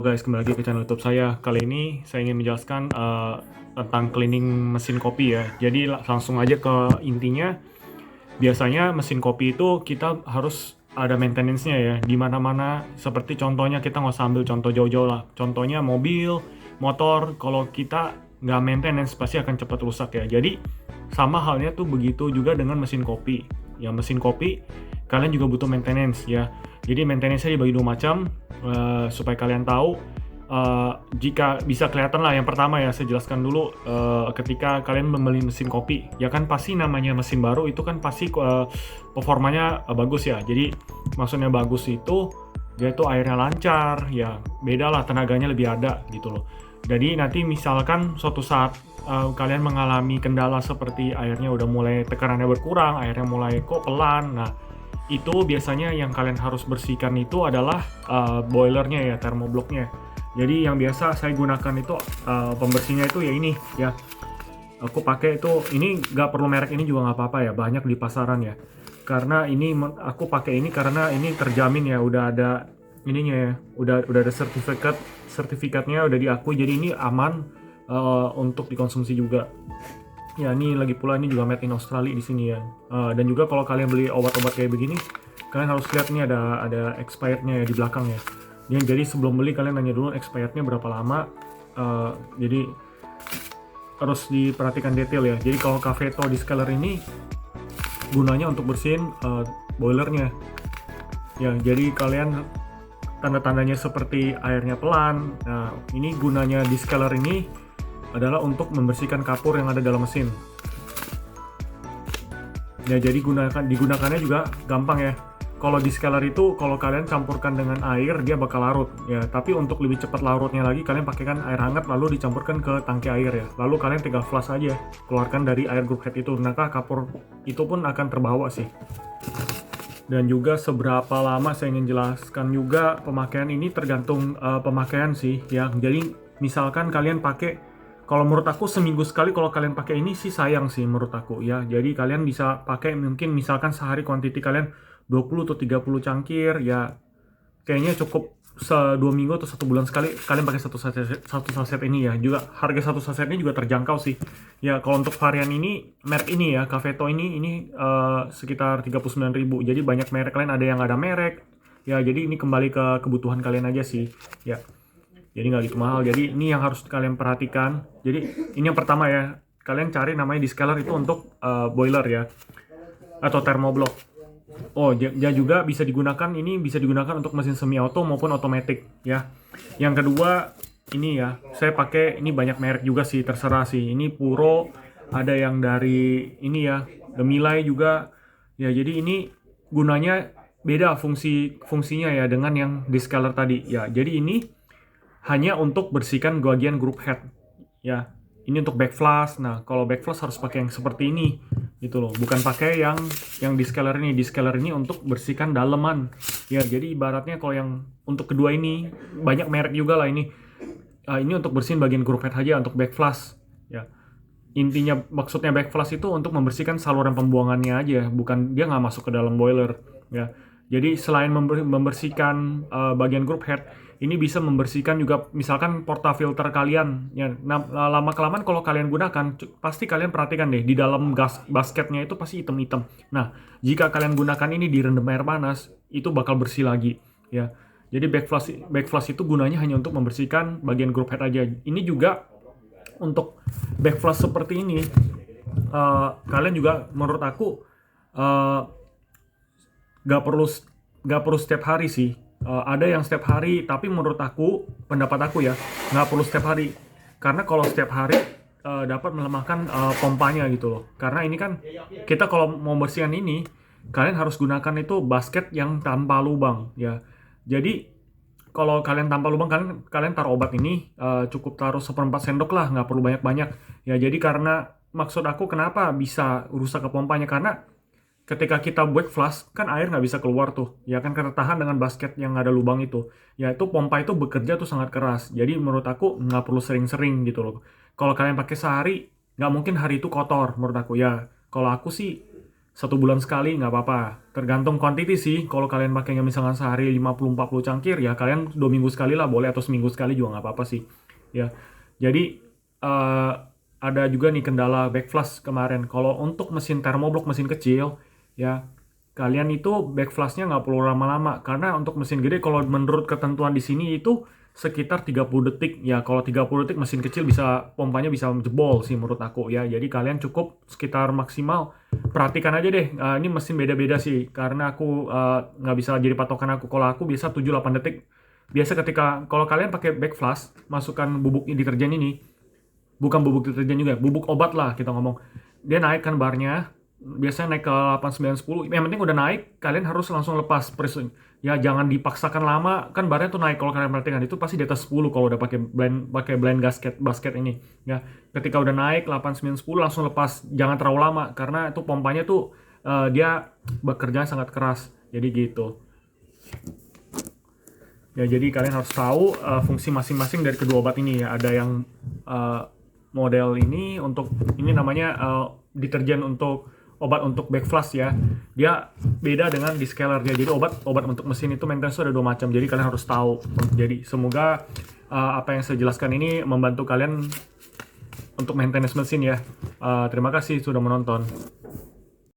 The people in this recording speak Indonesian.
Guys, kembali lagi ke channel YouTube saya. Kali ini saya ingin menjelaskan tentang cleaning mesin kopi ya. Jadi langsung aja ke intinya. Biasanya mesin kopi itu kita harus ada maintenance-nya ya. Di mana-mana seperti contohnya kita nggak usah ambil contoh jauh-jauh lah. Contohnya mobil, motor, kalau kita nggak maintenance pasti akan cepat rusak ya. Jadi sama halnya tuh begitu juga dengan mesin kopi. Ya mesin kopi kalian juga butuh maintenance ya. Jadi maintenance-nya dibagi dua macam supaya kalian tahu. Jika bisa kelihatan lah, yang pertama ya saya jelaskan dulu, ketika kalian membeli mesin kopi ya kan pasti namanya mesin baru itu kan pasti performanya bagus ya. Jadi maksudnya bagus itu dia itu airnya lancar ya, beda lah, tenaganya lebih ada gitu loh. Jadi nanti misalkan suatu saat kalian mengalami kendala seperti airnya udah mulai tekanannya berkurang, airnya mulai kok pelan, nah itu biasanya yang kalian harus bersihkan itu adalah boilernya ya, thermobloknya. Jadi yang biasa saya gunakan itu pembersihnya itu ya ini ya. Aku pakai itu, ini nggak perlu merek ini juga nggak apa-apa ya, banyak di pasaran ya. Karena ini aku pakai ini karena ini terjamin ya, udah ada ininya ya, udah ada sertifikatnya udah diakui, jadi ini aman untuk dikonsumsi juga. Ya ini lagi pula ini juga made in Australia di sini ya. Dan juga kalau kalian beli obat-obat kayak begini, kalian harus lihat nih ada expirednya ya di belakang ya. Jadi sebelum beli kalian nanya dulu expirednya berapa lama. Jadi harus diperhatikan detail ya. Jadi kalau Cafeto Discaler ini gunanya untuk bersihin boilernya. Ya jadi kalian tanda-tandanya seperti airnya pelan. Nah ini gunanya Discaler ini adalah untuk membersihkan kapur yang ada dalam mesin. Ya jadi digunakannya juga gampang ya. Kalau Discaler itu kalau kalian campurkan dengan air dia bakal larut ya. Tapi untuk lebih cepat larutnya lagi kalian pakaikan air hangat lalu dicampurkan ke tangki air ya. Lalu kalian tinggal flush aja, keluarkan dari air group head itu. Maka kapur itu pun akan terbawa sih. Dan juga seberapa lama saya ingin jelaskan juga, pemakaian ini tergantung pemakaian sih ya. Jadi misalkan kalian pakai, kalau menurut aku seminggu sekali kalau kalian pakai ini sih sayang sih menurut aku ya. Jadi kalian bisa pakai mungkin misalkan sehari quantity kalian 20 atau 30 cangkir ya, kayaknya cukup 2 minggu atau 1 bulan sekali kalian pakai satu saset ini ya. Juga harga satu saset ini juga terjangkau sih ya. Kalau untuk varian ini, merek ini ya, Cafeto ini sekitar 39.000. Jadi banyak merek lain, ada yang ada merek ya. Jadi ini kembali ke kebutuhan kalian aja sih ya. Jadi nggak gitu mahal. Jadi ini yang harus kalian perhatikan. Jadi ini yang pertama ya, kalian cari namanya Discaler itu untuk boiler ya, atau thermoblok. Oh, dia juga bisa digunakan, ini bisa digunakan untuk mesin semi auto maupun otomatis ya. Yang kedua ini ya, saya pakai ini banyak merek juga sih, terserah sih. Ini Puro, ada yang dari ini ya, Gemilai juga. Ya, jadi ini gunanya beda fungsinya ya dengan yang Discaler tadi ya. Jadi ini hanya untuk bersihkan bagian group head ya. Ini untuk backflush. Nah, kalau backflush harus pakai yang seperti ini gitu loh, bukan pakai yang Discaler ini. Discaler ini untuk bersihkan daleman ya. Jadi ibaratnya kalau yang untuk kedua ini banyak merek juga lah ini. Ini untuk bersihin bagian group head aja, untuk backflush ya. Intinya maksudnya backflush itu untuk membersihkan saluran pembuangannya aja, bukan dia nggak masuk ke dalam boiler ya. Jadi selain membersihkan bagian group head, ini bisa membersihkan juga misalkan portafilter kalian ya. Nah, lama kelamaan kalau kalian gunakan pasti kalian perhatikan deh di dalam basketnya itu pasti hitam-hitam. Nah, jika kalian gunakan ini direndam air panas, itu bakal bersih lagi ya. Jadi backflush itu gunanya hanya untuk membersihkan bagian group head aja. Ini juga untuk backflush seperti ini, kalian juga menurut aku nggak perlu setiap hari sih. Ada yang setiap hari, tapi menurut aku, pendapat aku ya, nggak perlu setiap hari. Karena kalau setiap hari dapat melemahkan pompanya gitu loh. Karena ini kan kita kalau mau bersihkan ini, kalian harus gunakan itu basket yang tanpa lubang ya. Jadi kalau kalian tanpa lubang, kalian taruh obat ini cukup taruh 1/4 sendok lah, nggak perlu banyak-banyak ya. Jadi karena maksud aku kenapa bisa rusak ke pompanya, karena ketika kita buat flush kan air nggak bisa keluar tuh ya kan, karena tahan dengan basket yang ada lubang itu ya. Itu pompa itu bekerja tuh sangat keras. Jadi menurut aku nggak perlu sering-sering gitu loh. Kalau kalian pakai sehari, nggak mungkin hari itu kotor menurut aku ya. Kalau aku sih 1 bulan sekali nggak apa-apa. Tergantung quantity sih. Kalau kalian pakainya misalkan sehari 50-40 cangkir, ya kalian 2 minggu sekali lah boleh, atau seminggu sekali juga nggak apa-apa sih. Ya, jadi eh, ada juga nih kendala backflush kemarin. Kalau untuk mesin thermoblock, mesin kecil, ya kalian itu backflushnya nggak perlu lama-lama. Karena untuk mesin gede, kalau menurut ketentuan di sini itu sekitar 30 detik. Ya kalau 30 detik mesin kecil bisa, pompanya bisa jebol sih menurut aku ya. Jadi kalian cukup sekitar maksimal, perhatikan aja deh. Ini mesin beda-beda sih. Karena aku nggak bisa jadi patokan aku. Kalau aku biasa 7-8 detik. Biasa ketika kalau kalian pakai backflush, masukkan bubuk deterjen ini, bukan bubuk deterjen juga, bubuk obat lah kita ngomong. Dia naik kan barnya, biasanya naik ke 8, 9, 10. Yang penting udah naik, kalian harus langsung lepas press. Ya jangan dipaksakan lama, kan barnya tuh naik, kalau kalian perhatikan itu pasti di atas 10 kalau udah pakai blend basket ini. Ya, ketika udah naik 8, 9, 10 langsung lepas, jangan terlalu lama karena itu pompanya tuh dia bekerja sangat keras. Jadi gitu. Ya, jadi kalian harus tahu fungsi masing-masing dari kedua obat ini ya. Ada yang model ini untuk ini namanya deterjen untuk obat untuk backflush ya. Dia beda dengan descaler dia. Jadi obat untuk mesin itu maintenance ada 2 macam. Jadi kalian harus tahu. Jadi semoga apa yang saya jelaskan ini membantu kalian untuk maintenance mesin ya. Terima kasih sudah menonton.